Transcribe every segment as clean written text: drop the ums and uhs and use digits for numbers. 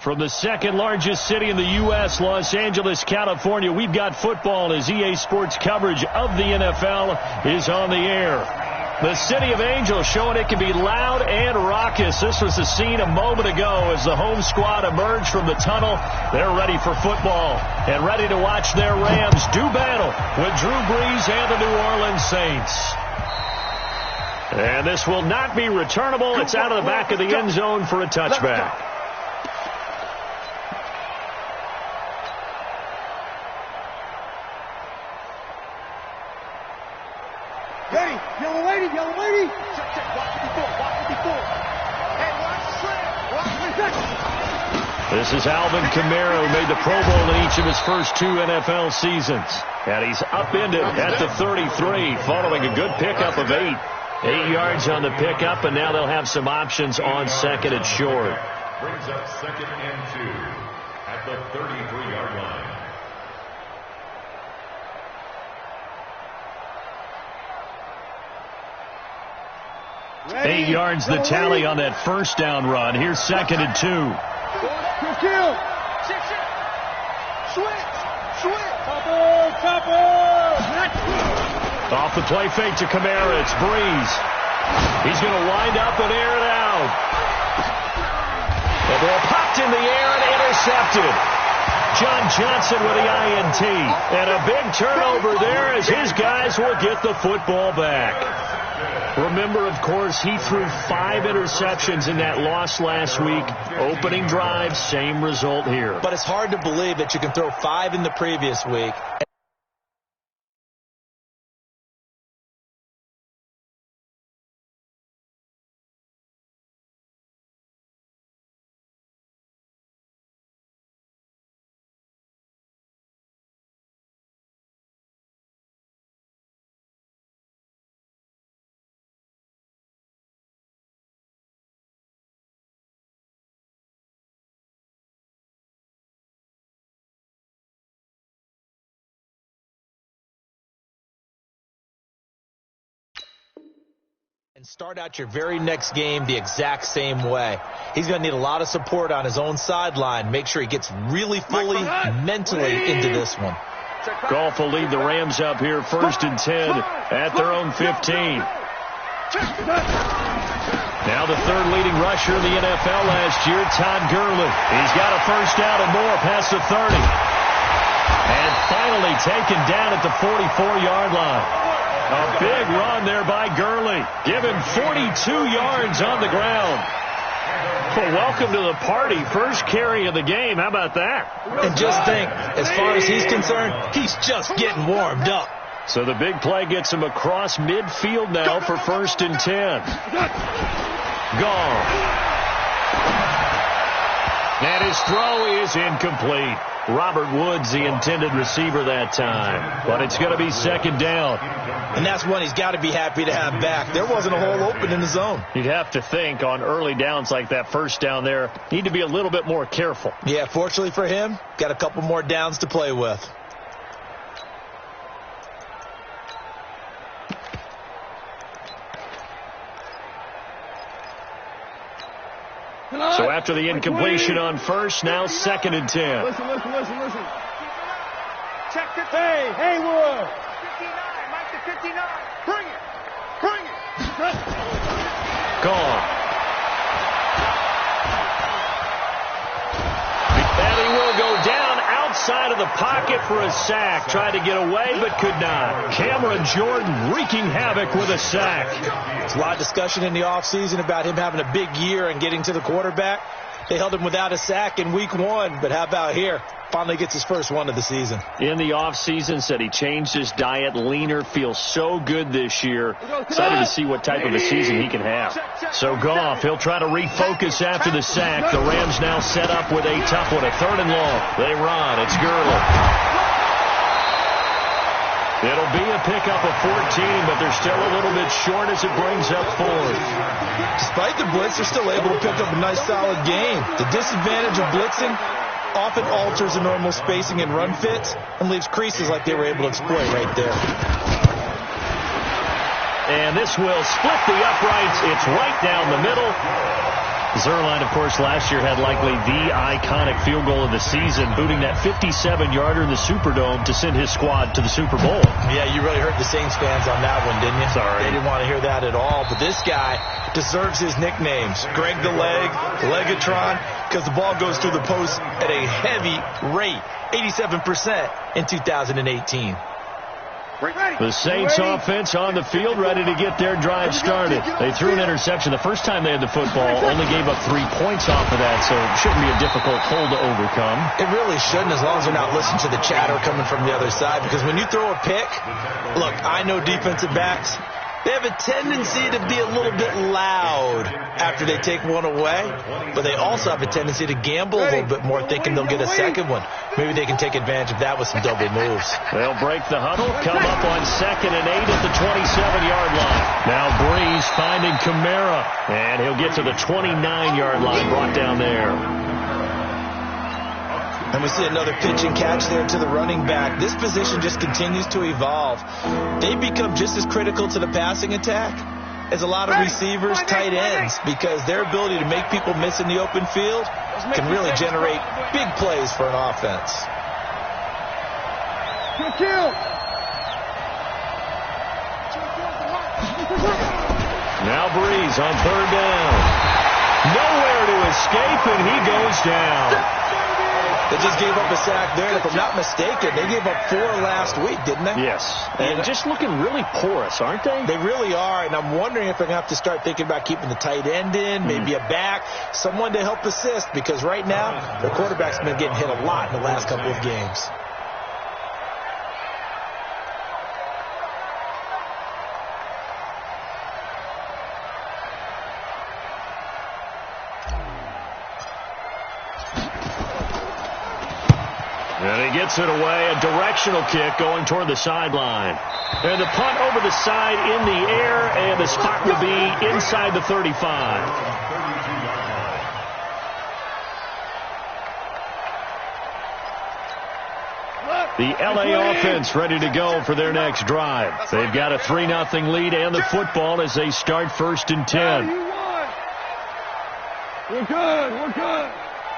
From the second largest city in the U.S., Los Angeles, California, we've got football as EA Sports coverage of the NFL is on the air. The city of Angels showing it can be loud and raucous. This was the scene a moment ago as the home squad emerged from the tunnel. They're ready for football and ready to watch their Rams do battle with Drew Brees and the New Orleans Saints. And this will not be returnable. It's out of the back of the end zone for a touchback. Ready, yellow lady, yellow lady. Check, watch it before. Hey, watch the This is Alvin Kamara, who made the Pro Bowl in each of his first 2 NFL seasons. And he's upended at the 33, following a good pickup of 8. 8 yards on the pickup, and now they'll have some options on second and short. Brings up 2nd and 2 at the 33-yard line. 8 yards the tally on that first down run. Here's 2nd and 2. Off the play fake to Kamara. It's Brees. He's going to wind up and air it out. The ball popped in the air and intercepted. John Johnson with the INT. And a big turnover there as his guys will get the football back. Remember, of course, he threw 5 interceptions in that loss last week. Opening drive, same result here. But it's hard to believe that you can throw 5 in the previous week. And start out your very next game the exact same way. He's going to need a lot of support on his own sideline. Make sure he gets really fully mentally into this one. Goff will lead the Rams up here 1st and 10 at their own 15. Now the 3rd leading rusher in the NFL last year, Todd Gurley. He's got a first down and more past the 30. And finally taken down at the 44-yard line. A big run there by Gurley. Give him 42 yards on the ground. Well, welcome to the party. First carry of the game. How about that? And just think, as far as he's concerned, he's just getting warmed up. So the big play gets him across midfield now for 1st and 10. Gone. And his throw is incomplete. Robert Woods, the intended receiver that time. But it's going to be 2nd down. And that's one he's got to be happy to have back. There wasn't a hole open in the zone. You'd have to think on early downs like that first down there, need to be a little bit more careful. Yeah, fortunately for him, got a couple more downs to play with. So after the incompletion on first, now 2nd and 10. Listen. Check the hey, Haywood. 59, Mike to 59. Bring it. Gone. And he will go down outside of the pocket for a sack. Tried to get away, but could not. Cameron Jordan wreaking havoc with a sack. There's a lot of discussion in the offseason about him having a big year and getting to the quarterback. They held him without a sack in week 1, but how about here? Finally gets his first one of the season. In the offseason, said he changed his diet, leaner, feels so good this year. Excited to see what type of a season he can have. So Goff, he'll try to refocus after the sack. The Rams now set up with a tough one, a 3rd and long. They run. It's Gurley. It'll be a pickup of 14, but they're still a little bit short as it brings up 4th. Despite the blitz, they're still able to pick up a nice solid gain. The disadvantage of blitzing often alters the normal spacing and run fits and leaves creases like they were able to exploit right there. And this will split the uprights. It's right down the middle. Zerline, of course, last year had likely the iconic field goal of the season, booting that 57-yarder in the Superdome to send his squad to the Super Bowl. Yeah, you really hurt the Saints fans on that one, didn't you? Sorry. They didn't want to hear that at all. But this guy deserves his nicknames. Greg the Leg, Legatron, because the ball goes through the post at a heavy rate, 87% in 2018. The Saints offense on the field, ready to get their drive started. They threw an interception the first time they had the football, only gave up 3 points off of that, so it shouldn't be a difficult hole to overcome. It really shouldn't, as long as they're not listening to the chatter coming from the other side, because when you throw a pick, look, I know defensive backs, they have a tendency to be a little bit loud after they take one away, but they also have a tendency to gamble a little bit more, thinking they'll get a second one. Maybe they can take advantage of that with some double moves. They'll break the huddle, come up on 2nd and 8 at the 27-yard line. Now Breeze finding Kamara, and he'll get to the 29-yard line, brought down there. And we see another pitch and catch there to the running back. This position just continues to evolve. They become just as critical to the passing attack as a lot of receivers, tight ends, because their ability to make people miss in the open field can really generate big plays for an offense. Now Breeze on 3rd down. Nowhere to escape, and he goes down. They just gave up a sack there, and if I'm not mistaken, they gave up 4 last week, didn't they? Yes, and just looking really porous, aren't they? They really are, and I'm wondering if they're going to have to start thinking about keeping the tight end in, maybe a back, someone to help assist, because right now, the quarterback's been getting hit a lot in the last couple of games. And he gets it away, a directional kick going toward the sideline. And the punt over the side in the air, and the spot will be inside the 35. The LA offense ready to go for their next drive. They've got a 3-0 lead and the football as they start 1st and 10. We're good. We're good.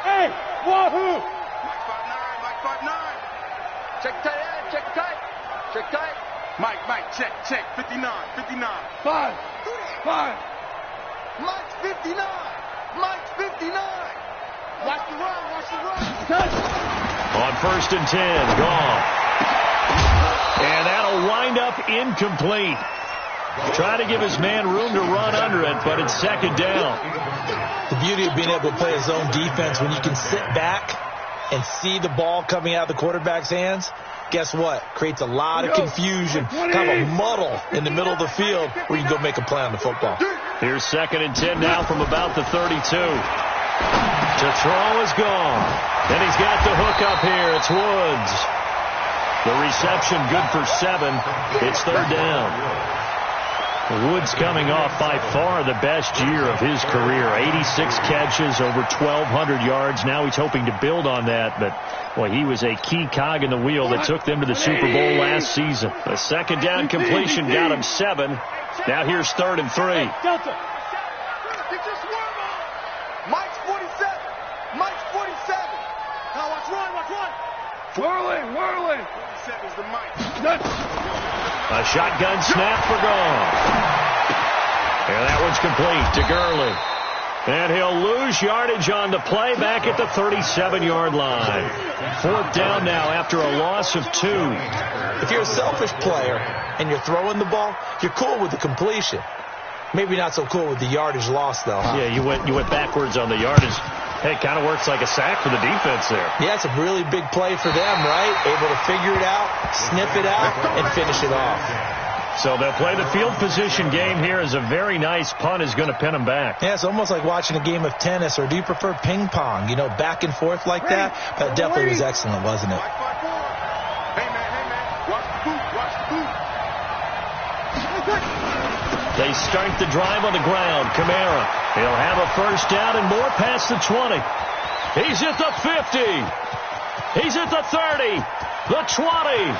Hey, wahoo! Check tight, check tight, check tight. Mike, check, 59. 5. Mike's 59. Watch the run. Touch. On 1st and 10, gone. And that'll wind up incomplete. Trying to give his man room to run under it, but it's 2nd down. The beauty of being able to play his own defense, when you can sit back and see the ball coming out of the quarterback's hands, guess what? Creates a lot of confusion, kind of a muddle in the middle of the field where you can go make a play on the football. Here's 2nd and 10 now from about the 32. To throw is gone. And he's got the hook up here. It's Woods. The reception good for 7. It's 3rd down. Woods coming off by far the best year of his career. 86 catches, over 1,200 yards. Now he's hoping to build on that, but boy, he was a key cog in the wheel that took them to the Super Bowl last season. The 2nd down completion got him 7. Now here's 3rd and 3. Delta. Mike's 47. Now watch one. Whirling. 47's the Mike. A shotgun snap for gone. And that one's complete to Gurley. And he'll lose yardage on the play back at the 37-yard line. 4th down now after a loss of 2. If you're a selfish player and you're throwing the ball, you're cool with the completion. Maybe not so cool with the yardage loss, though. Huh? Yeah, you went backwards on the yardage. Hey, it kind of works like a sack for the defense there. Yeah, it's a really big play for them, right? Able to figure it out, sniff it out, and finish it off. So they'll play the field position game here as a very nice punt is going to pin them back. Yeah, it's almost like watching a game of tennis, or do you prefer ping pong? You know, back and forth like that? That definitely was excellent, wasn't it? Hey, man. Watch the boot. They start the drive on the ground. Kamara. He'll have a 1st down and more past the 20. He's at the 50. He's at the 30. The 20.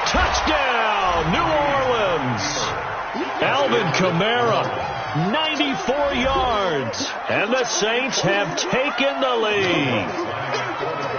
Touchdown, New Orleans. Alvin Kamara 94 yards. And the Saints have taken the lead.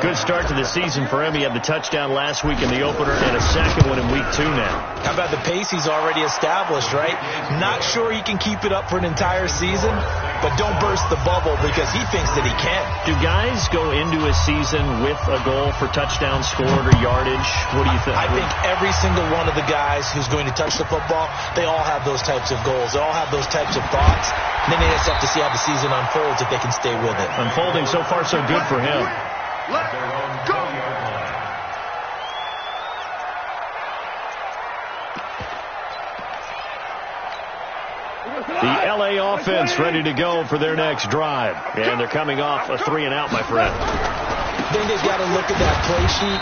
Good start to the season for him. He had the touchdown last week in the opener and a second one in week 2 now. How about the pace he's already established, right? Not sure he can keep it up for an entire season, but don't burst the bubble because he thinks that he can. Do guys go into a season with a goal for touchdown scored or yardage? What do you think? I think every single one of the guys who's going to touch the football, they all have those types of goals. They all have those types of thoughts. And then they just have to see how the season unfolds if they can stay with it. Unfolding so far so good for him. Let's go. The L.A. offense ready to go for their next drive. And they're coming off a 3-and-out, my friend. I think they've got to look at that play sheet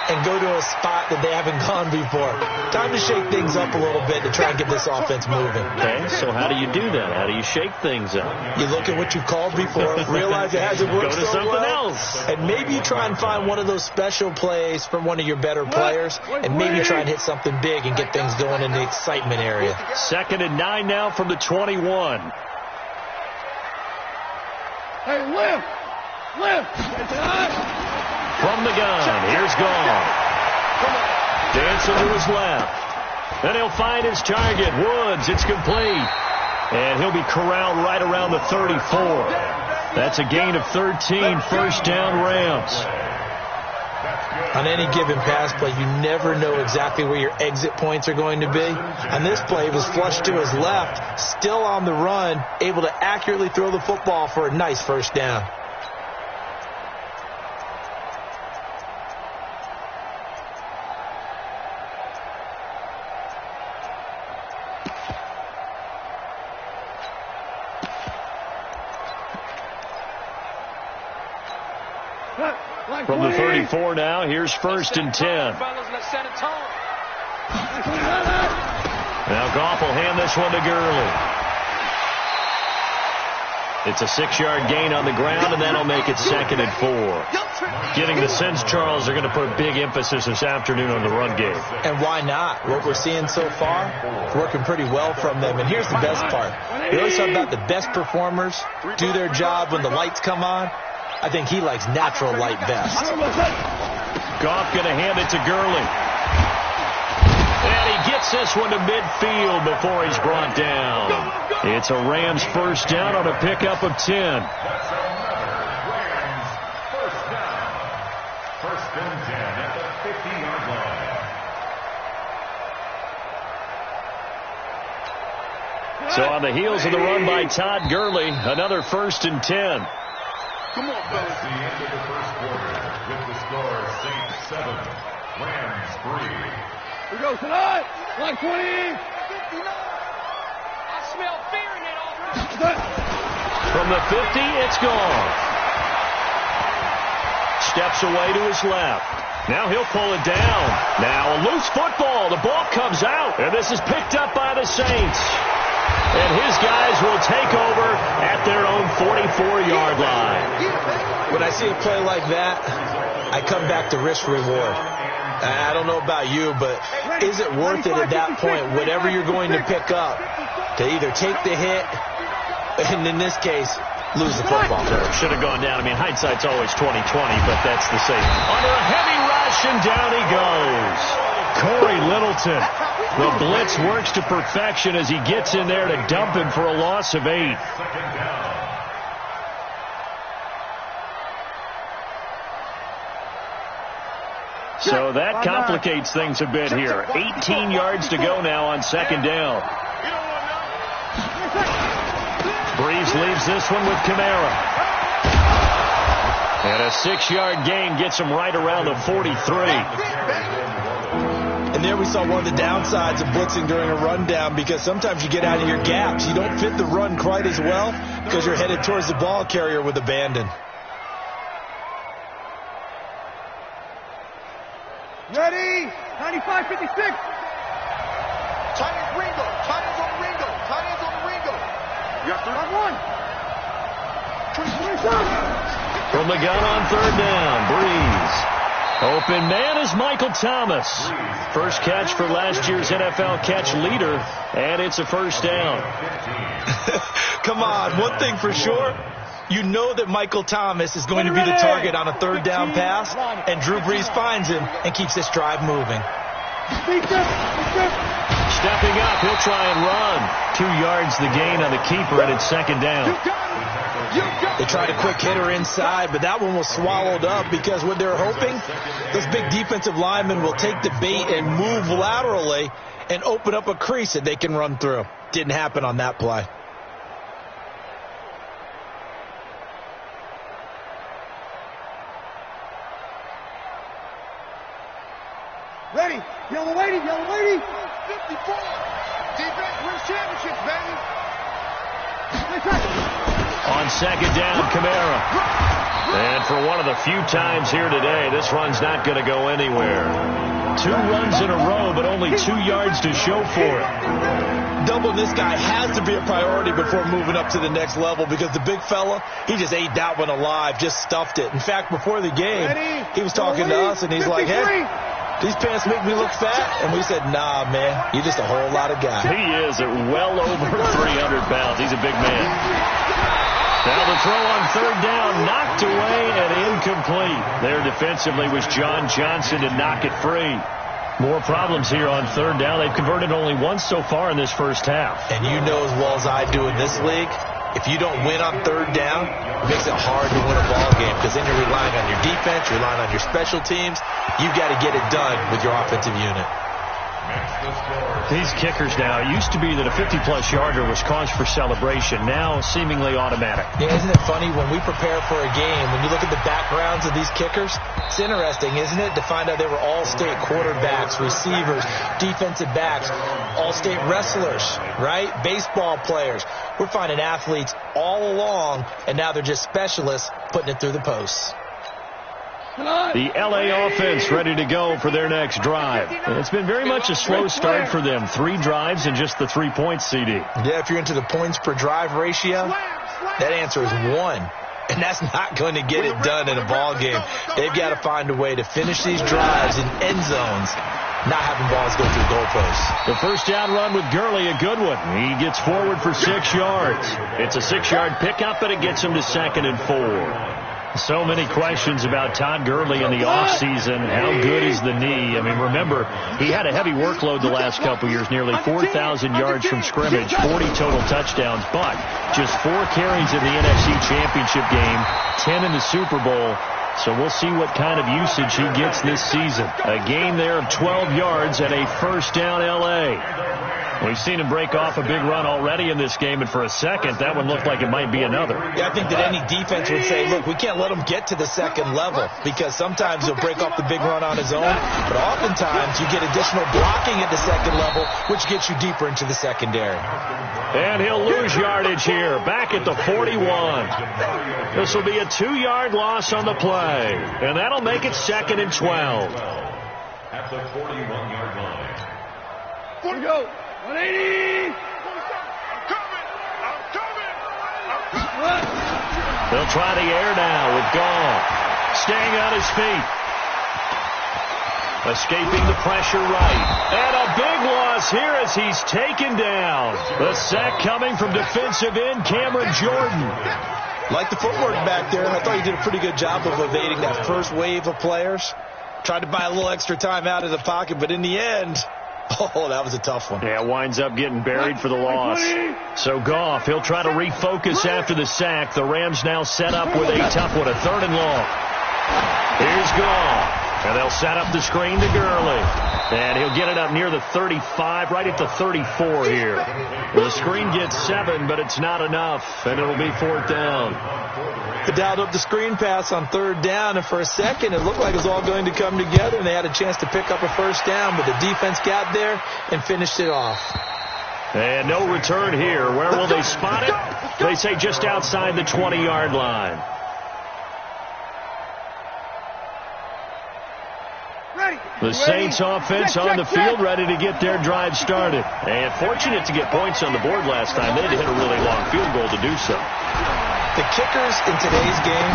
and go to a spot that they haven't gone before. Time to shake things up a little bit to try and get this offense moving. Okay, so how do you do that? How do you shake things up? You look at what you've called before, realize it hasn't worked Go to so something well, else. and maybe you try and find one of those special plays from one of your better players, and maybe try and hit something big and get things going in the excitement area. 2nd and 9 now from the 21. Hey, lift! From the gun, here's Goff. Dancing to his left. Then he'll find his target, Woods. It's complete. And he'll be corralled right around the 34. That's a gain of 13, first down Rams. On any given pass play, you never know exactly where your exit points are going to be. On this play, it was flushed to his left, still on the run, able to accurately throw the football for a nice first down. From the 34 now, here's 1st and 10. Now Goff will hand this one to Gurley. It's a 6-yard gain on the ground, and that'll make it 2nd and 4. Getting the sense, Charles, they're going to put big emphasis this afternoon on the run game. And why not? What we're seeing so far is working pretty well from them. And here's the best part. We always talk about the best performers do their job when the lights come on. I think he likes natural light best. Goff going to hand it to Gurley. And he gets this one to midfield before he's brought down. It's a Rams first down on a pickup of 10. Rams first down. 1st and 10 at the 50-yard line. So on the heels of the run by Todd Gurley, another 1st and 10. Come on, fellas. That's the end of the first quarter with the score Saints 7, Rams 3. We go tonight. Like 20. 59. I smell fear in that offense. From the 50, it's gone. Steps away to his left. Now he'll pull it down. Now a loose football. The ball comes out. And this is picked up by the Saints. And his guys will take over at their own 44-yard line. When I see a play like that, I come back to risk reward. I don't know about you, but is it worth it at that point, whatever you're going to pick up, to either take the hit, and in this case, lose the football? Should have gone down. I mean, hindsight's always 20/20, but that's the same. Under a heavy rush, and down he goes. Corey Littleton. The blitz works to perfection as he gets in there to dump him for a loss of 8. So that complicates things a bit here. 18 yards to go now on 2nd down. Breeze leaves this one with Kamara. And a 6-yard gain gets him right around the 43. And there we saw one of the downsides of blitzing during a rundown, because sometimes you get out of your gaps. You don't fit the run quite as well because you're headed towards the ball carrier with abandon. Ready? 95-56. Tight ends Ringo. Tight ends on the Ringo. Tight ends on the Ringo. You got 3 on 1. 27. From the gun on 3rd down, Breeze. Open man is Michael Thomas. First catch for last year's NFL catch leader, and it's a first down. Come on, one thing for sure. You know that Michael Thomas is going to be the target on a third down pass, and Drew Brees finds him and keeps this drive moving. Stepping up, he'll try and run. 2 yards the gain on the keeper, and it's second down. They tried a quick hitter inside, but that one was swallowed up because what they're hoping, those big defensive linemen will take the bait and move laterally and open up a crease that they can run through. Didn't happen on that play. Ready. Yellow lady. 54. Defense wins championships, baby. On second down, Kamara. And for one of the few times here today, this run's not going to go anywhere. 2 runs in a row, but only 2 yards to show for it. Doubling this guy has to be a priority before moving up to the next level because the big fella, he just ate that one alive, just stuffed it. In fact, before the game, he was talking to us, and he's like, hey, these pants make me look fat. And we said, nah, man, you're just a whole lot of guy. He is at well over 300 pounds. He's a big man. Now the throw on third down, knocked away and incomplete. There defensively was John Johnson to knock it free. More problems here on third down. They've converted only once so far in this first half. And you know as well as I do in this league, if you don't win on third down, it makes it hard to win a ball game because then you're relying on your defense, you're relying on your special teams. You've got to get it done with your offensive unit. These kickers now, it used to be that a 50-plus yarder was cause for celebration. Now seemingly automatic. Yeah, isn't it funny when we prepare for a game, when you look at the backgrounds of these kickers, it's interesting, isn't it, to find out they were all-state quarterbacks, receivers, defensive backs, all-state wrestlers, right? Baseball players. We're finding athletes all along, and now they're just specialists putting it through the posts. The LA offense ready to go for their next drive. It's been very much a slow start for them. 3 drives and just the 3 points, CD. Yeah, if you're into the points per drive ratio, that answer is 1. And that's not going to get it done in a ball game. They've got to find a way to finish these drives in end zones, not having balls go through goalposts. The first down run with Gurley, a good one. He gets forward for 6 yards. It's a 6-yard pickup, and it gets him to 2nd and 4. So many questions about Todd Gurley in the offseason. How good is the knee? I mean, remember, he had a heavy workload the last couple years, nearly 4,000 yards from scrimmage, 40 total touchdowns, but just 4 carries in the NFC Championship game, 10 in the Super Bowl. So we'll see what kind of usage he gets this season. A gain there of 12 yards and a first down L.A. We've seen him break off a big run already in this game, and for a second, that one looked like it might be another. Yeah, I think that any defense would say, look, we can't let him get to the second level because sometimes he'll break off the big run on his own, but oftentimes you get additional blocking at the second level, which gets you deeper into the secondary. And he'll lose yardage here, back at the 41. This will be a 2-yard loss on the play, and that'll make it 2nd and 12. At the 41-yard line. Here we go. 180. They'll try the air now with Goff. Staying on his feet. Escaping the pressure right. And a big loss here as he's taken down. The sack coming from defensive end Cameron Jordan. Like the footwork back there, I thought he did a pretty good job of evading that first wave of players. Tried to buy a little extra time out of the pocket, but in the end, oh, that was a tough one. Yeah, winds up getting buried for the loss. So Goff, he'll try to refocus after the sack. The Rams now set up with a tough one, a 3rd and long. Here's Goff. And they'll set up the screen to Gurley. And he'll get it up near the 35, right at the 34 here. The screen gets 7, but it's not enough. And it'll be 4th down. They dialed up the screen pass on 3rd down, and for a second it looked like it was all going to come together, and they had a chance to pick up a first down, but the defense got there and finished it off. And no return here. Where will they spot it? They say just outside the 20-yard line. The Saints offense on the field, ready to get their drive started. And fortunate to get points on the board last time. They had to hit a really long field goal to do so. The kickers in today's game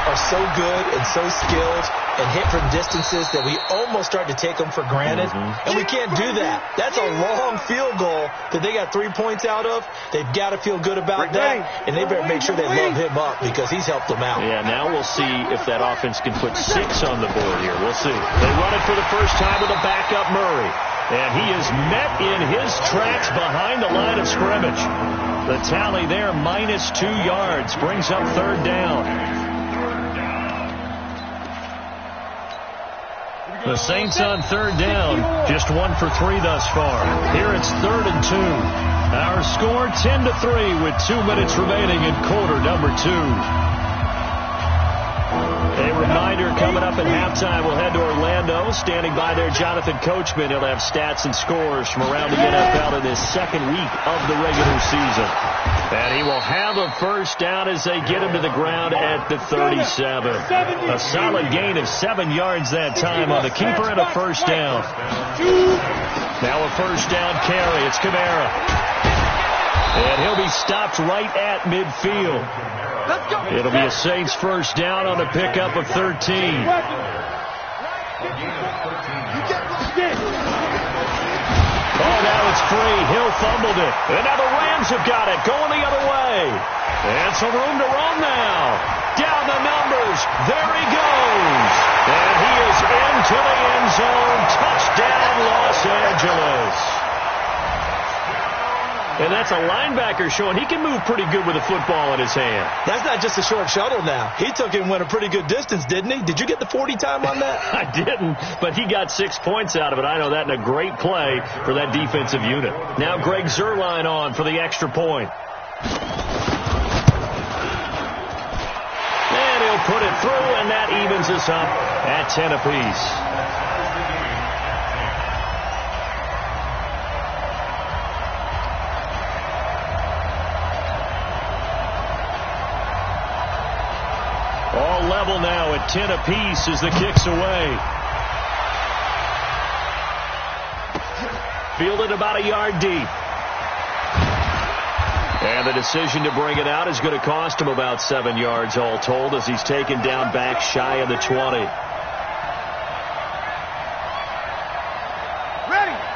are so good and so skilled and hit from distances that we almost start to take them for granted. And we can't do that. That's a long field goal that they got 3 points out of. They've got to feel good about that, and they better make sure they love him up because he's helped them out. Yeah, now we'll see if that offense can put 6 on the board here. We'll see. They run it for the first time with a backup Murray. And he is met in his tracks behind the line of scrimmage. The tally there, -2 yards, brings up 3rd down. The Saints on 3rd down, just 1 for 3 thus far. Here it's 3rd and 2. Our score 10-3 with 2 minutes remaining in quarter number 2. A reminder, coming up at halftime, we'll head to Orlando. Standing by there, Jonathan Coachman. He'll have stats and scores from around the NFL in his 2nd week of the regular season. And he will have a first down as they get him to the ground at the 37. A solid gain of 7 yards that time on the keeper and a first down. Now a first down carry. It's Kamara. And he'll be stopped right at midfield. It'll be a Saints first down on a pickup of 13. Oh, now it's free. Hill fumbled it. And now the Rams have got it. Going the other way. And some room to run now. Down the numbers. There he goes. And he is into the end zone. Touchdown, Los Angeles. And that's a linebacker showing he can move pretty good with a football in his hand. That's not just a short shuttle now. He took it and went a pretty good distance, didn't he? Did you get the 40 time on that? I didn't, but he got 6 points out of it. I know that, and a great play for that defensive unit. Now Greg Zuerlein on for the extra point. And he'll put it through, and that evens us up at 10 apiece. All level now at 10 apiece as the kick's away. Fielded about a yard deep. And the decision to bring it out is going to cost him about 7 yards all told as he's taken down back shy of the 20.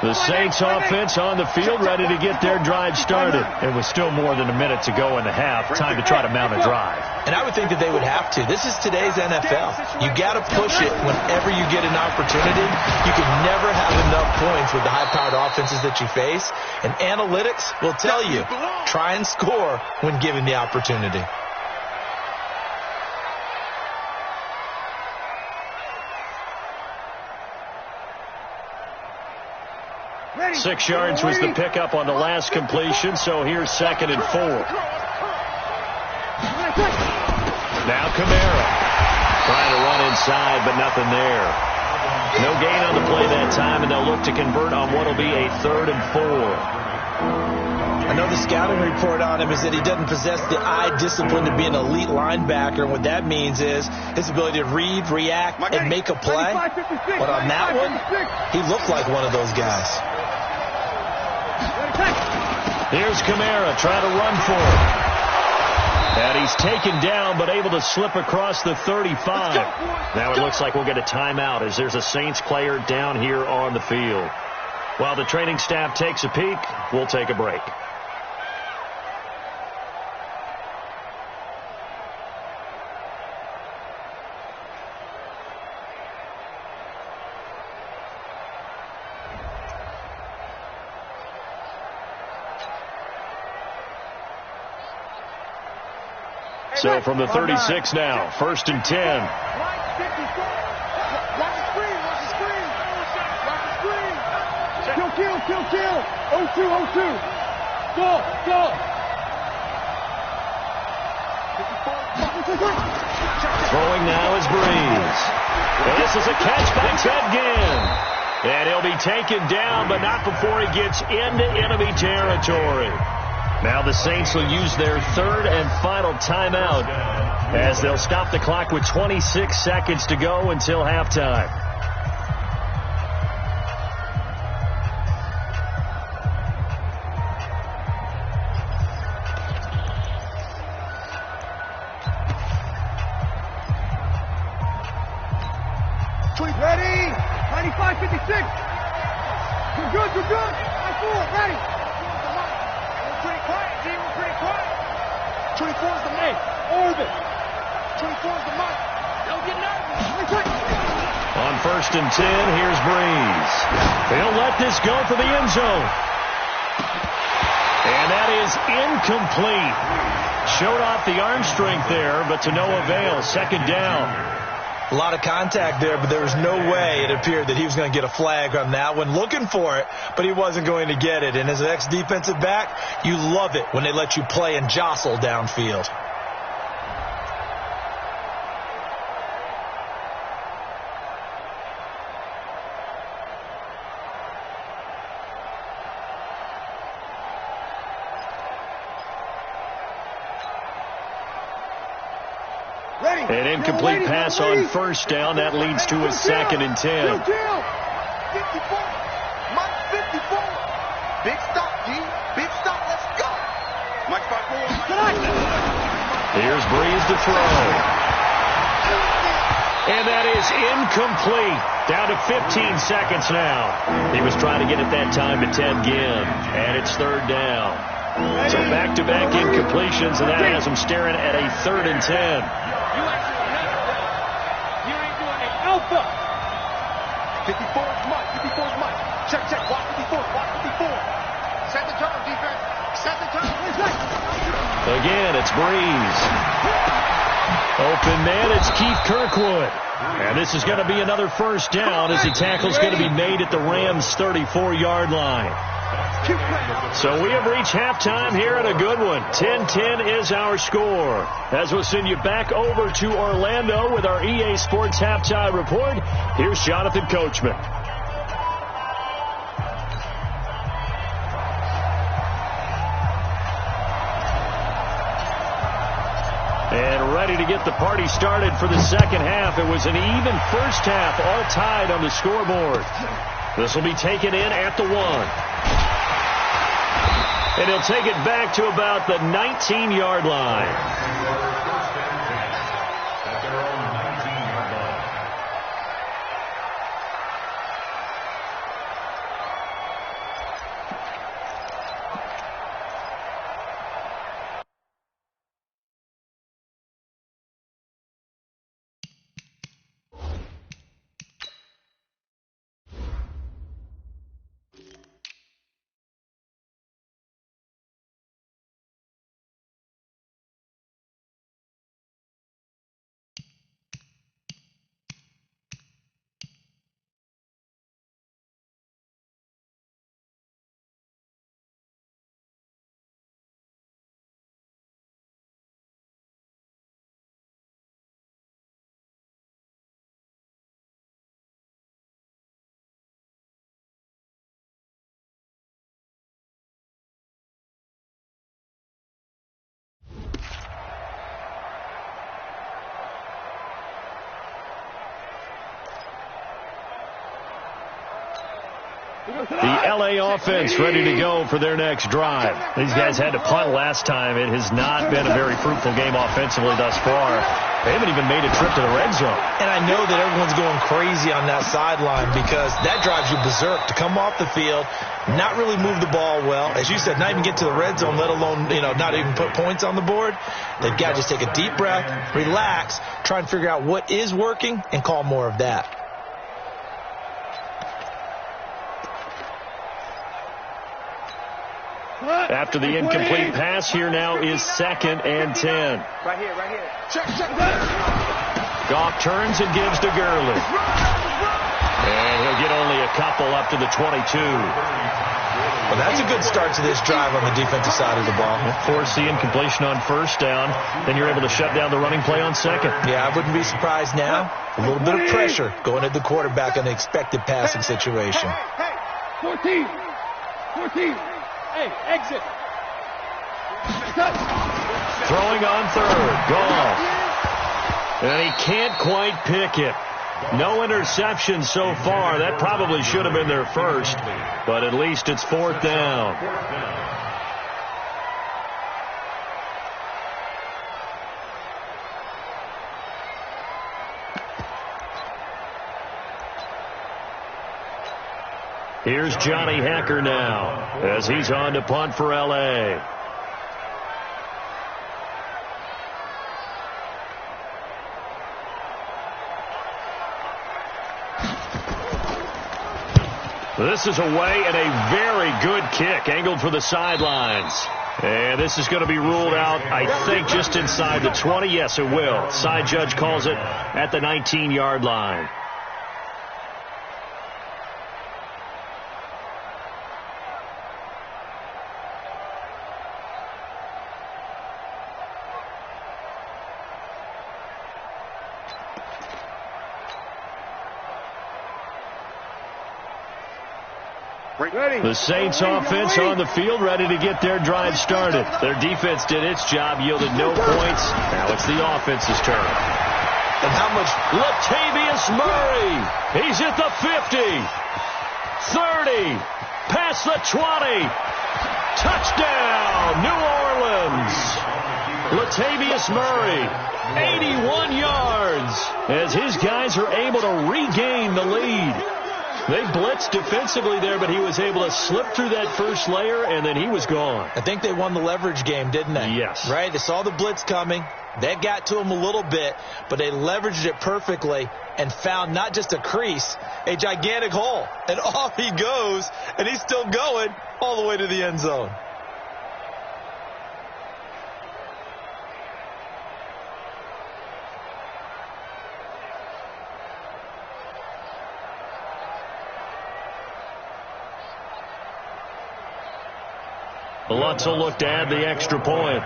The Saints offense on the field ready to get their drive started. It was still more than a minute to go in the half. Time to try to mount a drive. And I would think that they would have to. This is today's NFL. You got to push it whenever you get an opportunity. You can never have enough points with the high-powered offenses that you face. And analytics will tell you, try and score when given the opportunity. Ready. 6 yards was the pickup on the last completion, so here's 2nd and 4. Now Kamara trying to run inside, but nothing there. No gain on the play that time, and they'll look to convert on what will be a 3rd and 4. I know the scouting report on him is that he doesn't possess the eye discipline to be an elite linebacker, and what that means is his ability to read, react, and make a play. But on that one, he looked like one of those guys. Here's Kamara trying to run for it. And he's taken down, but able to slip across the 35. Now it looks like we'll get a timeout as there's a Saints player down here on the field. While the training staff takes a peek, we'll take a break. So from the 36 now, 1st and 10. Kill. 0-2. Go. Throwing now is Breeze. And this is a catch by Ted Ginn. And he'll be taken down, but not before he gets into enemy territory. Now the Saints will use their 3rd and final timeout as they'll stop the clock with 26 seconds to go until halftime. Ready? 95, 56. You're good, you're good. 94, ready. We're pretty quiet, G. We're pretty quiet. 24 is the mic. Orbit. 24 is the mic. Don't get nervous. On 1st and 10, here's Breeze. They'll let this go for the end zone. And that is incomplete. Showed off the arm strength there, but to no avail. 2nd down. A lot of contact there, but there was no way it appeared that he was going to get a flag on that one. Looking for it, but he wasn't going to get it. And as an ex-defensive back, you love it when they let you play and jostle downfield. An incomplete pass on 1st down. That leads to a 2nd and 10. 54. Mike 54. Big stop, D. Big stop. Let's go. Mike 54. Here's Breeze to throw. And that is incomplete. Down to 15 seconds now. He was trying to get it that time to Ted Ginn. And it's 3rd down. So back-to-back incompletions, and that has him staring at a 3rd and 10. You ain't doing it. Alpha. 54 is Mike. 54 is Mike. Check, check. Watch 54. Watch 54. Set the turn, defense. Set the turn. Again, it's Breeze. Open man, it's Keith Kirkwood. And this is going to be another 1st down as the tackle's going to be made at the Rams' 34-yard line. So we have reached halftime here at a good one. 10-10 is our score. As we'll send you back over to Orlando with our EA Sports Halftime Report, here's Jonathan Coachman. And ready to get the party started for the 2nd half. It was an even 1st half, all tied on the scoreboard. This will be taken in at the 1. And he'll take it back to about the 19-yard line. The L.A. offense ready to go for their next drive. These guys had to punt last time. It has not been a very fruitful game offensively thus far. They haven't even made a trip to the red zone. And I know that everyone's going crazy on that sideline because that drives you berserk to come off the field, not really move the ball well. As you said, not even get to the red zone, let alone, not even put points on the board. They've got to just take a deep breath, relax, try and figure out what is working, and call more of that. After the incomplete pass, here now is 2nd and 10. Right here, right here. Check, check. Goff turns and gives to Gurley. And he'll get only a couple up to the 22. Well, that's a good start to this drive on the defensive side of the ball. Force the incompletion on 1st down. Then you're able to shut down the running play on 2nd. Yeah, I wouldn't be surprised now. A little bit of pressure going at the quarterback on the expected passing situation. Hey, 14. 14. Hey, exit. Throwing on 3rd. Goff. And he can't quite pick it. No interception so far. That probably should have been their first, but at least it's 4th down. Here's Johnny Hacker now as he's on to punt for L.A. This is away and a very good kick angled for the sidelines. And this is going to be ruled out, I think, just inside the 20. Yes, it will. Side judge calls it at the 19-yard line. The Saints offense on the field, ready to get their drive started. Their defense did its job, yielded no points. Now it's the offense's turn. And how much? Latavius Murray. He's at the 50. 30. Past the 20. Touchdown, New Orleans. Latavius Murray, 81 yards, as his guys are able to regain the lead. They blitzed defensively there, but he was able to slip through that first layer, and then he was gone. I think they won the leverage game, didn't they? Yes. Right? They saw the blitz coming. That got to him a little bit, but they leveraged it perfectly and found not just a crease, a gigantic hole. And off he goes, and he's still going all the way to the end zone. Lutz will look to add the extra point.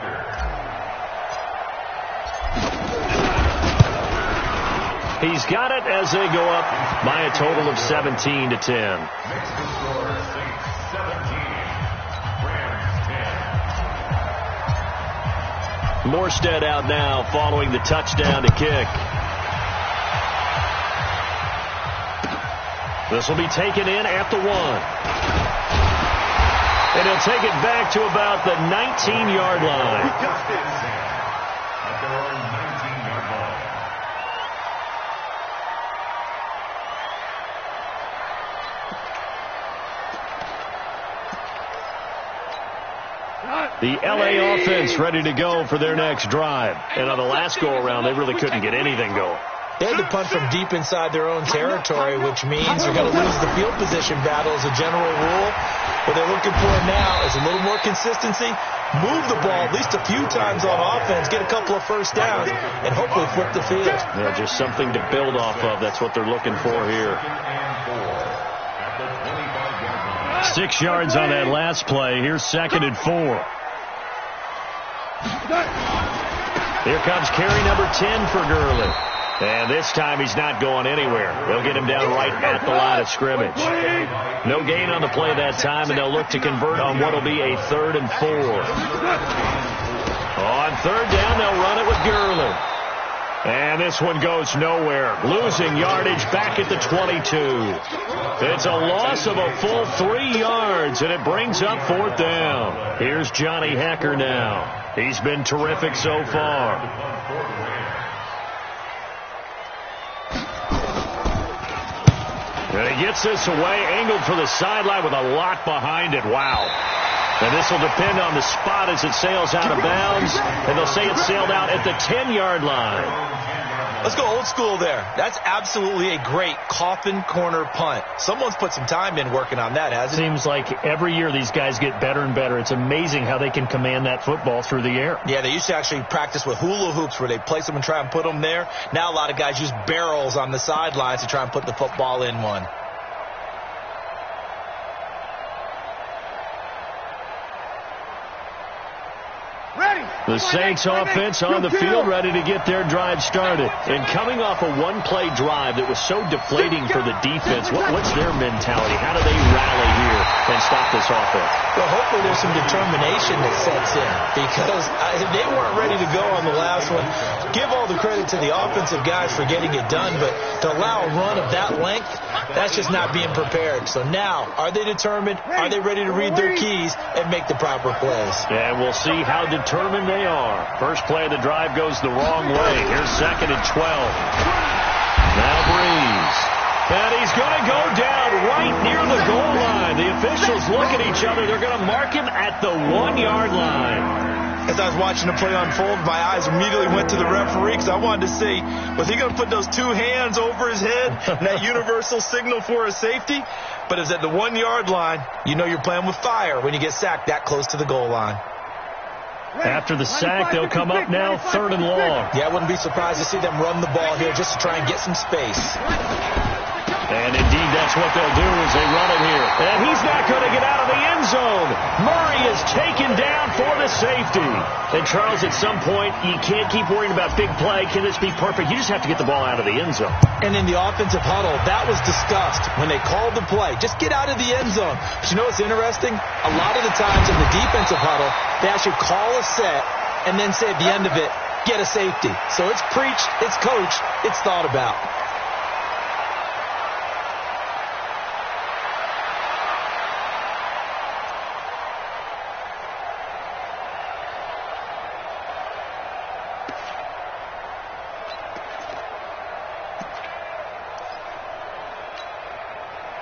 He's got it as they go up by a total of 17-10. Next to score, Saints 17, Rams 10. Morstead out now following the touchdown to kick. This will be taken in at the 1. And he'll take it back to about the 19-yard line. He got this at their own 19-yard line. The L.A. offense ready to go for their next drive. And on the last go-around, they really couldn't get anything going. They had to punt from deep inside their own territory, which means they're going to lose the field position battle as a general rule. What they're looking for now is a little more consistency, move the ball at least a few times on offense, get a couple of first downs, and hopefully flip the field. Yeah, just something to build off of. That's what they're looking for here. 6 yards on that last play. Here's 2nd and 4. Here comes carry number 10 for Gurley. And this time he's not going anywhere. They'll get him down right at the line of scrimmage. No gain on the play that time, and they'll look to convert on what will be a 3rd and 4. On 3rd down, they'll run it with Gurley. And this one goes nowhere. Losing yardage back at the 22. It's a loss of a full 3 yards, and it brings up 4th down. Here's Johnny Hacker now. He's been terrific so far. And he gets this away, angled for the sideline with a lot behind it. Wow. And this will depend on the spot as it sails out of bounds. And they'll say it sailed out at the 10-yard line. Let's go old school there. That's absolutely a great coffin corner punt. Someone's put some time in working on that, hasn't it? Seems like every year these guys get better and better. It's amazing how they can command that football through the air. Yeah, they used to actually practice with hula hoops where they place them and try and put them there. Now a lot of guys use barrels on the sidelines to try and put the football in one. The Saints offense on the field ready to get their drive started. And coming off a one-play drive that was so deflating for the defense, what's their mentality? How do they rally here and stop this offense? Well, hopefully there's some determination that sets in because they weren't ready to go on the last one. Give all the credit to the offensive guys for getting it done, but to allow a run of that length, that's just not being prepared. So now, are they determined? Are they ready to read their keys and make the proper plays? And we'll see how determined they are. First play of the drive goes the wrong way. Here's 2nd and 12. Now Breeze. And he's going to go down right near the goal line. The officials look at each other. They're going to mark him at the 1-yard line. As I was watching the play unfold, my eyes immediately went to the referee because I wanted to see, was he going to put those 2 hands over his head and that universal signal for a safety? But it's at the 1-yard line. You know you're playing with fire when you get sacked that close to the goal line. After the sack, they'll come up now 3rd and long. Yeah, I wouldn't be surprised to see them run the ball here just to try and get some space. And indeed, that's what they'll do as they run it here. And he's not going to get out of the end zone. Murray is taken down for the safety. And Charles, at some point, you can't keep worrying about big play. Can this be perfect? You just have to get the ball out of the end zone. And in the offensive huddle, that was discussed when they called the play. Just get out of the end zone. But you know what's interesting? A lot of the times in the defensive huddle, they actually call a set and then say at the end of it, get a safety. So it's preached, it's coached, it's thought about.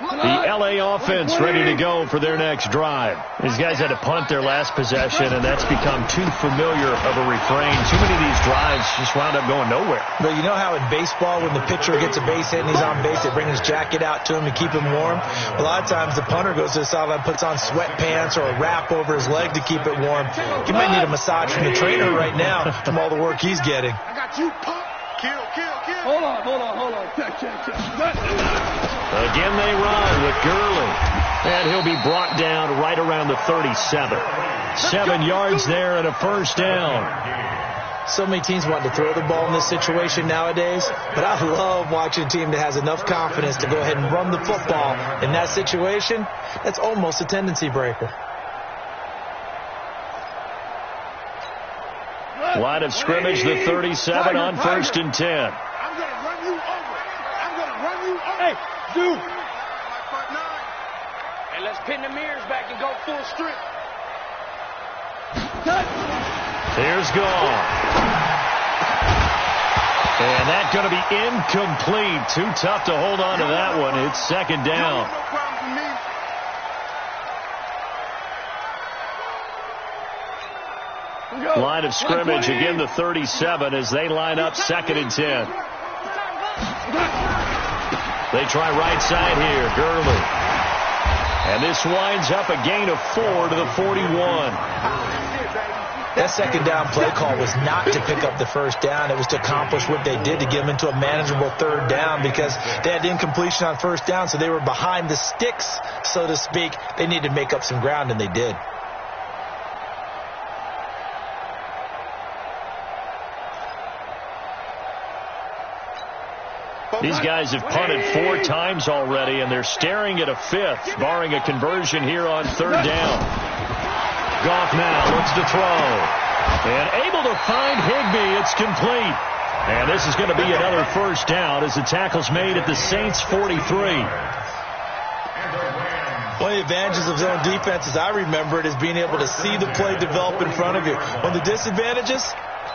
The LA offense ready to go for their next drive. These guys had to punt their last possession, and that's become too familiar of a refrain. Too many of these drives just wound up going nowhere. But you know how in baseball, when the pitcher gets a base hit and he's on base, they bring his jacket out to him to keep him warm? A lot of times the punter goes to the sideline, puts on sweatpants or a wrap over his leg to keep it warm. He might need a massage from the trainer right now from all the work he's getting. I got you, pump. Kill. Hold on. Check. Again they run with Gurley. And he'll be brought down right around the 37. 7 yards there and a first down. So many teams want to throw the ball in this situation nowadays, but I love watching a team that has enough confidence to go ahead and run the football. In that situation, that's almost a tendency breaker. Line of scrimmage, the 37 on 1st and 10. I'm going to run you over. Hey, dude. And let's pin the mirrors back and go full strip. Here's gone. And that's going to be incomplete. Too tough to hold on to that one. It's 2nd down. No problem for me. Line of scrimmage, again the 37 as they line up 2nd and 10. They try right side here, Gurley. And this winds up a gain of 4 to the 41. That 2nd down play call was not to pick up the first down. It was to accomplish what they did to get them into a manageable 3rd down because they had incompletion on 1st down, so they were behind the sticks, so to speak. They needed to make up some ground, and they did. These guys have punted 4 times already, and they're staring at a 5th, barring a conversion here on 3rd down. Goff now looks to throw. And able to find Higbee. It's complete. And this is going to be another first down as the tackle's made at the Saints' 43. One of the advantages of zone defense, as I remember it, is being able to see the play develop in front of you. One of the disadvantages,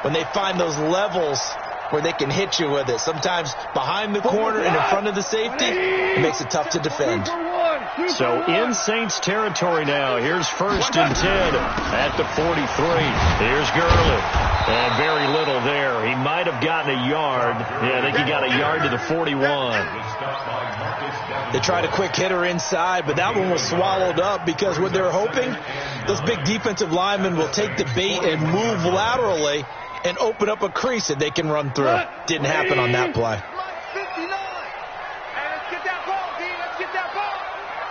when they find those levels where they can hit you with it. Sometimes behind the corner and in front of the safety, it makes it tough to defend. So in Saints territory now. Here's 1st and 10 at the 43. Here's Gurley. And very little there. He might have gotten a yard. Yeah, I think he got a yard to the 41. They tried a quick hitter inside, but that one was swallowed up because what they're hoping, those big defensive linemen will take the bait and move laterally and open up a crease that they can run through. Didn't happen on that play. 59. Hey, let's get that ball, D. Let's get that ball.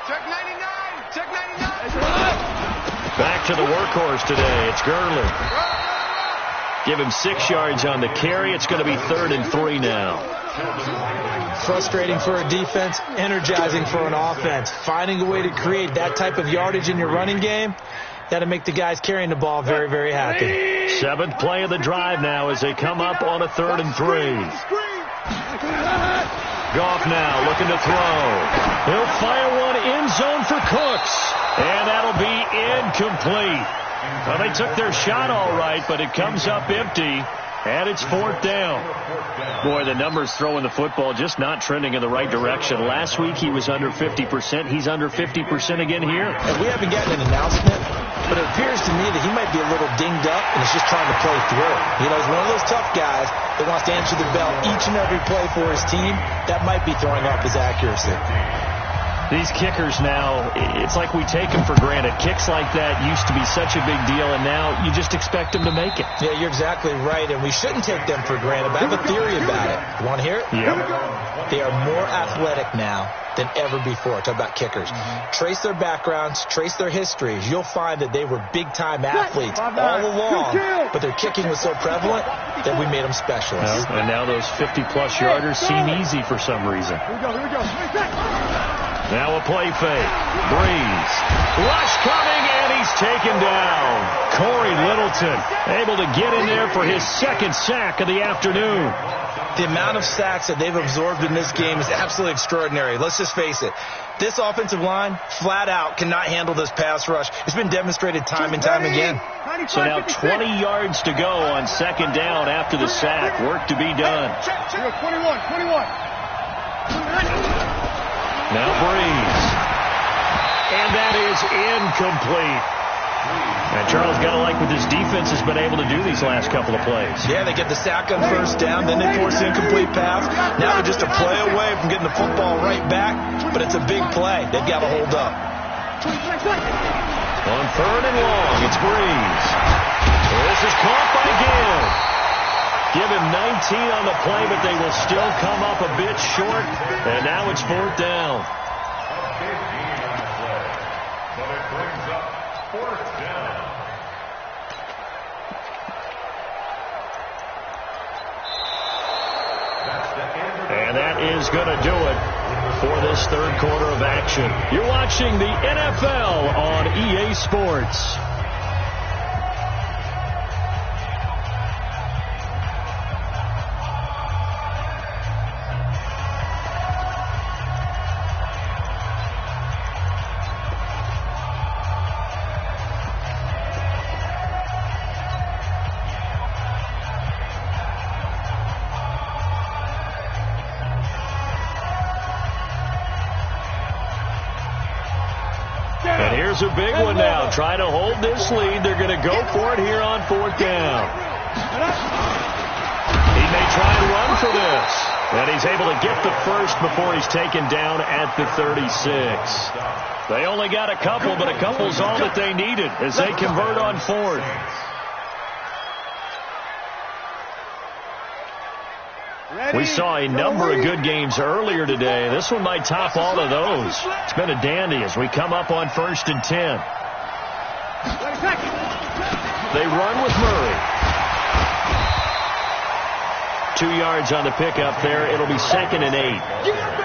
Check 99. Check 99. Back to the workhorse today. It's Gurley. Give him 6 yards on the carry. It's going to be 3rd and 3 now. Frustrating for a defense, energizing for an offense. Finding a way to create that type of yardage in your running game, got to make the guys carrying the ball very, very happy. 7th play of the drive now as they come up on a 3rd and 3. Goff now looking to throw. He'll fire one end zone for Cooks. And that'll be incomplete. Well, they took their shot all right, but it comes up empty. And it's 4th down. Boy, the numbers throwing the football just not trending in the right direction. Last week he was under 50%. He's under 50% again here. And we haven't gotten an announcement, but it appears to me that he might be a little dinged up and is just trying to play through. You know, he's one of those tough guys that wants to answer the bell each and every play for his team. That might be throwing off his accuracy. These kickers now, it's like we take them for granted. Kicks like that used to be such a big deal, and now you just expect them to make it. Yeah, you're exactly right, and we shouldn't take them for granted, but I have a theory about it. You want to hear it? Yeah. They are more athletic now than ever before. Talk about kickers. Trace their backgrounds, trace their histories. You'll find that they were big-time athletes all along, but their kicking was so prevalent that we made them specialists. And now those 50-plus yarders seem easy for some reason. Here we go. Now a play fake. Breeze. Rush coming, and he's taken down. Corey Littleton able to get in there for his second sack of the afternoon. The amount of sacks that they've absorbed in this game is absolutely extraordinary. Let's just face it. This offensive line, flat out, cannot handle this pass rush. It's been demonstrated time and time again. So now 20 yards to go on 2nd down after the sack. Work to be done. 21. Now Breeze. And that is incomplete. And Charles got to like what this defense has been able to do these last couple of plays. Yeah, they get the sack on 1st down, then they force the incomplete pass. Now they're just a play away from getting the football right back, but it's a big play. They've got to hold up. On 3rd and long, it's Breeze. This is caught by Gill. Give him 19 on the play, but they will still come up a bit short. And now it's 4th down. But it brings up 4th down. And that is going to do it for this 3rd quarter of action. You're watching the NFL on EA Sports. And here's a big one now. Trying to hold this lead. They're going to go for it here on 4th down. He may try and run for this. And he's able to get the first before he's taken down at the 36. They only got a couple, but a couple's all that they needed as they convert on 4th. We saw a number of good games earlier today. This one might top all of those. It's been a dandy as we come up on 1st and 10. They run with Murray. 2 yards on the pickup there. It'll be 2nd and 8.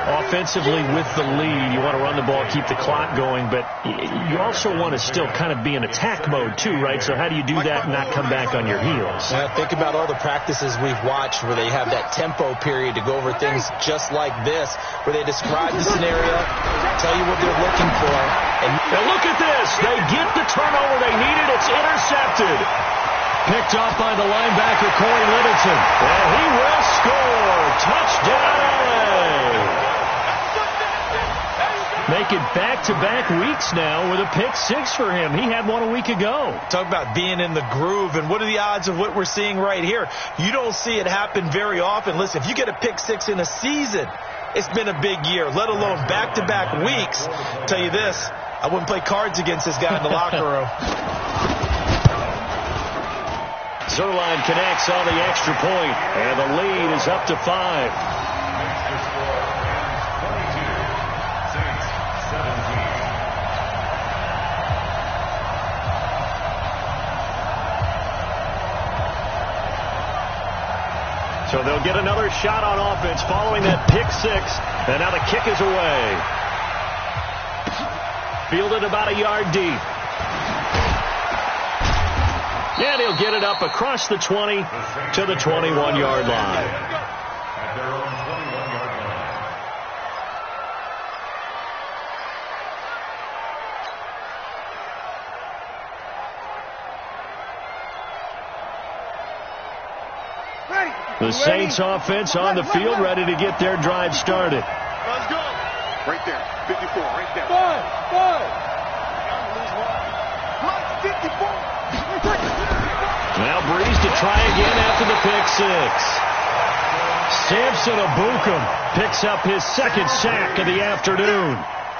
Offensively with the lead, you want to run the ball, keep the clock going, but you also want to still kind of be in attack mode too, right? So how do you do that and not come back on your heels? Think about all the practices we've watched where they have that tempo period to go over things just like this, where they describe the scenario, tell you what they're looking for. And look at this. They get the turnover they needed. It's intercepted. Picked off by the linebacker, Corey Littleton. And he will score. Touchdown, LA. Make it back-to-back weeks now with a pick 6 for him. He had one a week ago. Talk about being in the groove, and what are the odds of what we're seeing right here? You don't see it happen very often. Listen, if you get a pick 6 in a season, it's been a big year, let alone back-to-back weeks. I'll tell you this, I wouldn't play cards against this guy in the locker room. Zerline connects on the extra point, and the lead is up to 5. So they'll get another shot on offense following that pick 6, and now the kick is away. Fielded about a yard deep. And he'll get it up across the 20 to the 21-yard line. At their own 21-yard line. The Saints offense on the field, ready to get their drive started. Let's go. Right there. 54, right there. Five. 54. Now Breeze to try again after the pick six. Samson Abukum picks up his second sack of the afternoon.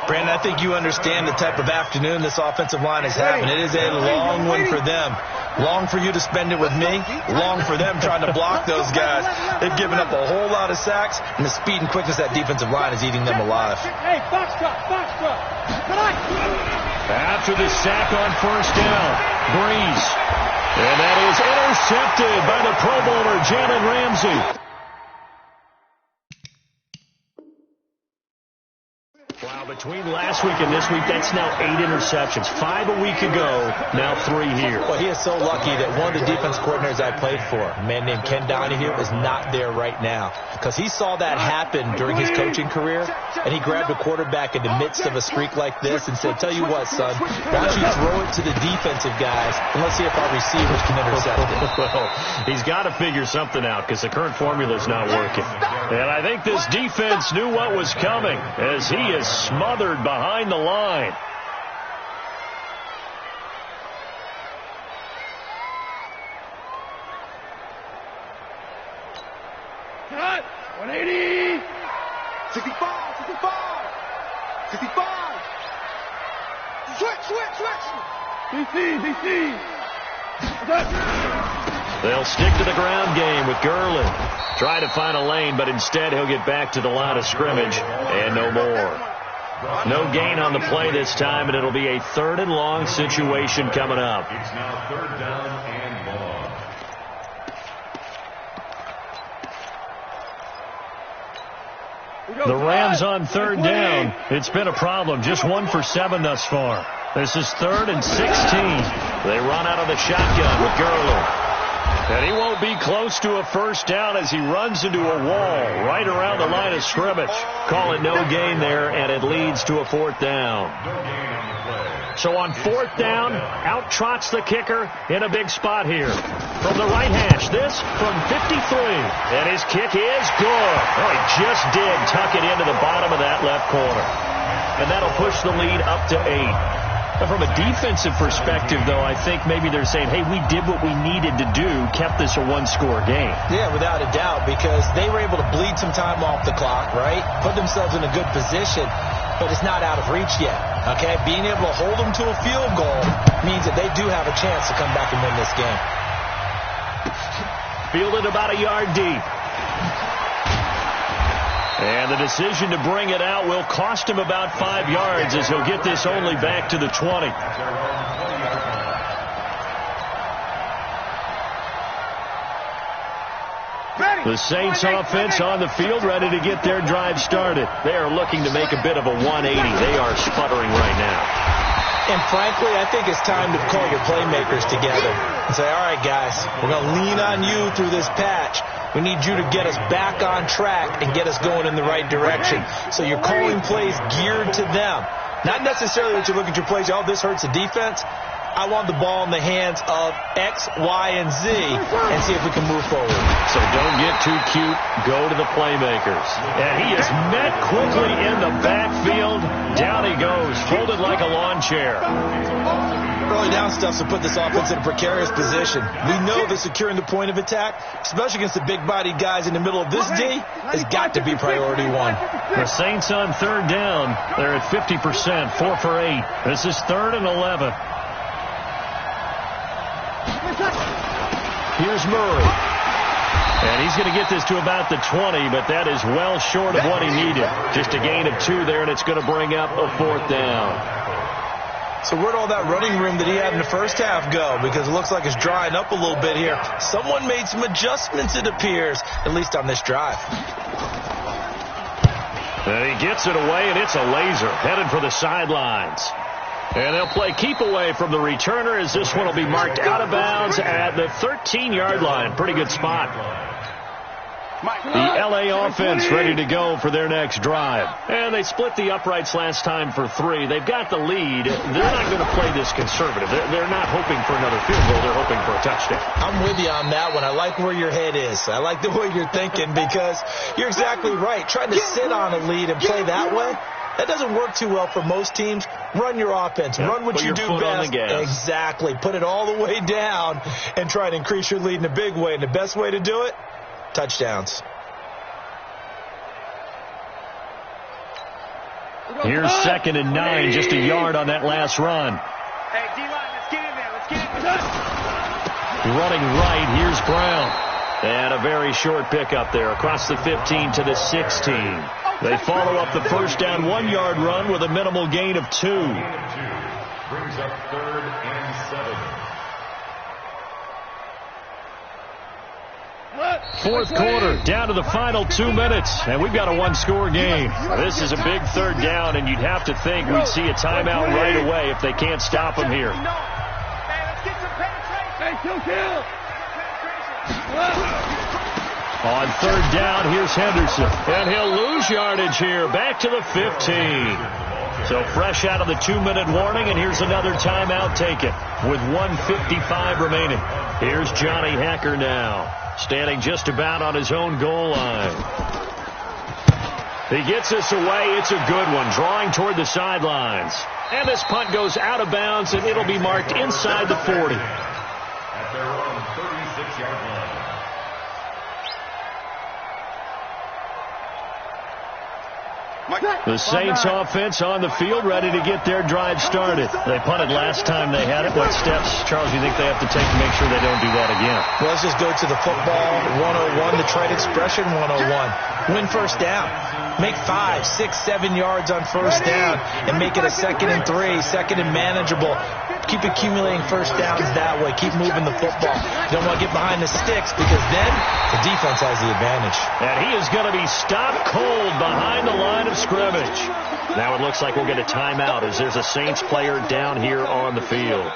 Brandon, I think you understand the type of afternoon this offensive line is having. It is a long one for them. Long for you to spend it with me. Long for them trying to block those guys. They've given up a whole lot of sacks, and the speed and quickness of that defensive line is eating them alive. Hey, box drop. After the sack on first down, Breeze. And that is intercepted by the Pro Bowler, Jalen Ramsey. Wow, between last week and this week, that's now 8 interceptions. 5 a week ago, now 3 here. Well, he is so lucky that one of the defense coordinators I played for, a man named Ken Donahue, is not there right now. Because he saw that happen during his coaching career, and he grabbed a quarterback in the midst of a streak like this and said, tell you what, son, why don't you throw it to the defensive guys, and let's see if our receivers can intercept it. Well, he's got to figure something out because the current formula is not working. And I think this defense knew what was coming as he is smothered behind the line. Cut. 180. 65. 65. Switch. DC. They'll stick to the ground game with Gurley. Try to find a lane, but instead he'll get back to the line of scrimmage and no more. No gain on the play this time, and it'll be a 3rd and long situation coming up. It's now 3rd down and long. The Rams on 3rd down. It's been a problem. Just 1 for 7 thus far. This is 3rd and 16. They run out of the shotgun with Gurley. And he won't be close to a first down as he runs into a wall right around the line of scrimmage. Call it no gain there, and it leads to a 4th down. So on 4th down, out trots the kicker in a big spot here. From the right hash, this from 53. And his kick is good. Oh, he just did tuck it into the bottom of that left corner. And that'll push the lead up to 8. But from a defensive perspective, though, I think maybe they're saying, hey, we did what we needed to do, kept this a 1-score game. Yeah, without a doubt, because they were able to bleed some time off the clock, right? Put themselves in a good position, but it's not out of reach yet, okay? Being able to hold them to a field goal means that they do have a chance to come back and win this game. Fielded about a yard deep. And the decision to bring it out will cost him about 5 yards as he'll get this only back to the 20. The Saints offense on the field ready to get their drive started. They are looking to make a bit of a 180. They are sputtering right now. And frankly, I think it's time to call your playmakers together and say, all right, guys, we're going to lean on you through this patch. We need you to get us back on track and get us going in the right direction. So you're calling plays geared to them. Not necessarily that you look at your plays, oh, this hurts the defense. I want the ball in the hands of X, Y, and Z and see if we can move forward. So don't get too cute. Go to the playmakers. And he is met quickly in the backfield. Down he goes, folded like a lawn chair. Early down stuff to put this offense in a precarious position. We know that securing the point of attack, especially against the big-bodied guys in the middle of this D, has got to be priority 1. The Saints on 3rd down. They're at 50%, 4 for 8. This is 3rd and 11. Here's Murray. And he's going to get this to about the 20, but that is well short of what he needed. Just a gain of 2 there, and it's going to bring up a 4th down. So where'd all that running room that he had in the first half go? Because it looks like it's drying up a little bit here. Someone made some adjustments, it appears, at least on this drive. And he gets it away, and it's a laser headed for the sidelines. And they'll play keep away from the returner as this one will be marked out of bounds at the 13-yard line. Pretty good spot. The LA offense ready to go for their next drive. And they split the uprights last time for 3. They've got the lead. They're not going to play this conservative. They're not hoping for another field goal. They're hoping for a touchdown. I'm with you on that one. I like where your head is. I like the way you're thinking because you're exactly right. Trying to sit on a lead and play that way, that doesn't work too well for most teams. Run your offense. Run what you do best. Exactly. Put it all the way down and try to increase your lead in a big way. And the best way to do it, touchdowns. Here's 2nd and 9, just a yard on that last run. Hey, D-line, let's get in there. Let's get in there. Running right, here's Brown. And a very short pickup there across the 15 to the 16. They follow up the first down 1-yard run with a minimal gain of 2. Brings up 3rd and 7. Fourth quarter, down to the final 2 minutes, and we've got a 1-score game. This is a big 3rd down, and you'd have to think we'd see a timeout right away if they can't stop them here. On 3rd down, here's Henderson, and he'll lose yardage here, back to the 15. So fresh out of the 2-minute warning, and here's another timeout taken with 1:55 remaining. Here's Johnny Hecker now, standing just about on his own goal line. He gets this away. It's a good one, drawing toward the sidelines. And this punt goes out of bounds, and it'll be marked inside the 40. At their own 36-yard line. The Saints offense on the field, ready to get their drive started. They punted last time they had it. What steps, Charles, do you think they have to take to make sure they don't do that again? Well, let's just go to the football 101, the trade expression 101. Win first down. Make 5, 6, 7 yards on first down and make it a 2nd and 3, 2nd and manageable. Keep accumulating first downs that way. Keep moving the football. You don't want to get behind the sticks because then the defense has the advantage. And he is going to be stopped cold behind the line of scrimmage. Now it looks like we'll get a timeout as there's a Saints player down here on the field.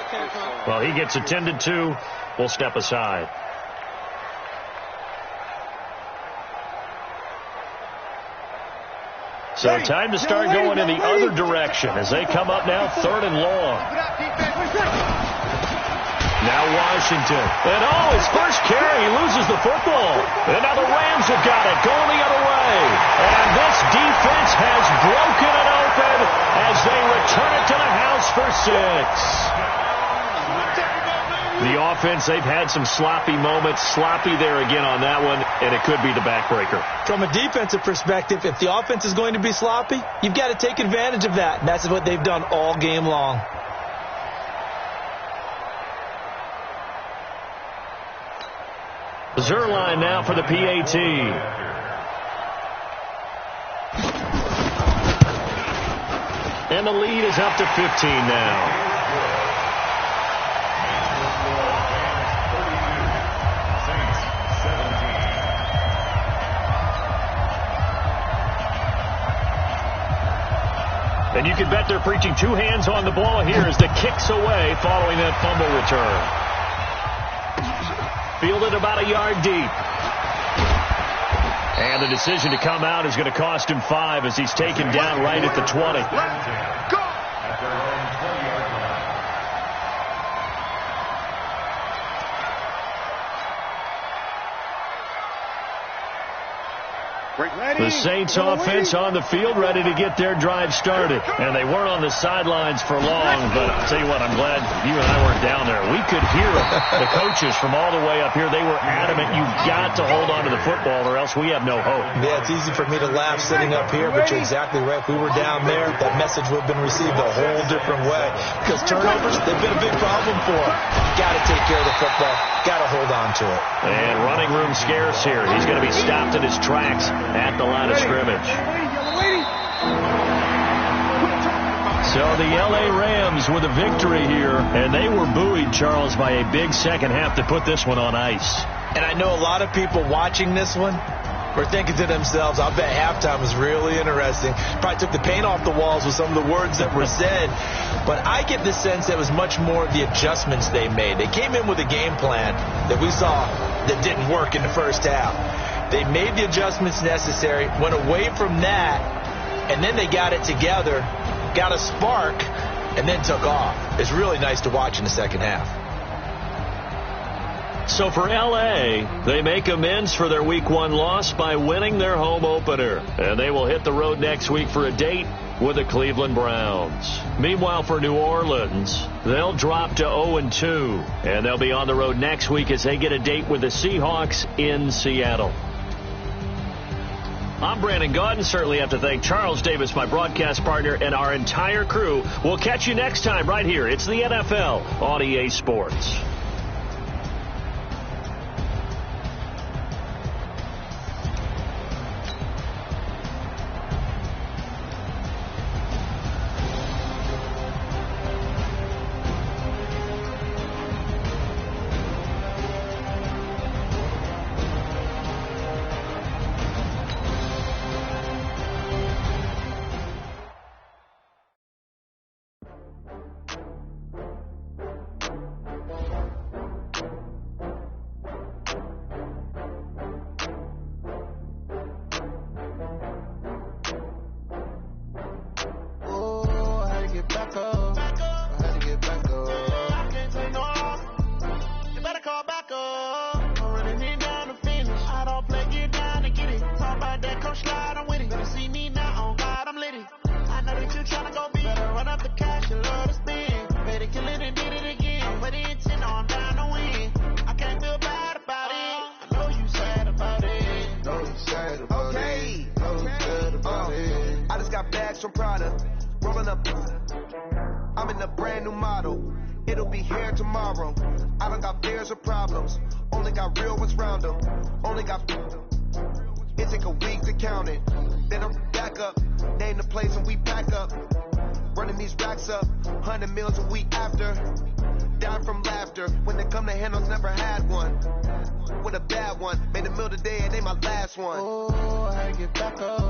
Well, he gets attended to. We'll step aside. So time to start going in the other direction as they come up now 3rd and long. Now Washington. And his first carry, he loses the football. And now the Rams have got it, going the other way. And this defense has broken it open as they return it to the house for 6. The offense, they've had some sloppy moments. Sloppy there again on that one, and it could be the backbreaker. From a defensive perspective, if the offense is going to be sloppy, you've got to take advantage of that. And that's what they've done all game long. Zerline now for the PAT. And the lead is up to 15 now. And you can bet they're preaching 2 hands on the ball here as the kick's away following that fumble return. Fielded about a yard deep. And the decision to come out is going to cost him 5 as he's taken down right at the 20. Go! The Saints offense on the field ready to get their drive started. And they weren't on the sidelines for long, but I'll tell you what, I'm glad you and I weren't down there. We could hear the coaches from all the way up here. They were adamant, you've got to hold on to the football or else we have no hope. Yeah, it's easy for me to laugh sitting up here, but you're exactly right. If we were down there, that message would have been received a whole different way. Because turnovers, they've been a big problem for them. Got to take care of the football. Got to hold on to it. And running room scarce here. He's going to be stopped in his tracks at the line of scrimmage. So the L.A. Rams with a victory here, and they were buoyed, Charles, by a big second half to put this one on ice. And I know a lot of people watching this one were thinking to themselves, I'll bet halftime was really interesting. Probably took the paint off the walls with some of the words that were said. But I get the sense that it was much more the adjustments they made. They came in with a game plan that we saw that didn't work in the first half. They made the adjustments necessary, went away from that, and then they got it together, got a spark, and then took off. It's really nice to watch in the second half. So for L.A., they make amends for their Week 1 loss by winning their home opener. And they will hit the road next week for a date with the Cleveland Browns. Meanwhile, for New Orleans, they'll drop to 0-2. And they'll be on the road next week as they get a date with the Seahawks in Seattle. I'm Brandon Gaudin. Certainly have to thank Charles Davis, my broadcast partner, and our entire crew. We'll catch you next time right here. It's the NFL on EA Sports. From Prada, rolling up. I'm in a brand new model. It'll be here tomorrow. I don't got fears or problems. Only got real ones round them. Only got. It take a week to count it. Then I'm back up. Name the place and we pack up. Running these racks up. 100 meals a week after. Down from laughter. When they come to handles, never had one. With a bad one. Made a meal today and they my last one. Oh, I get back up.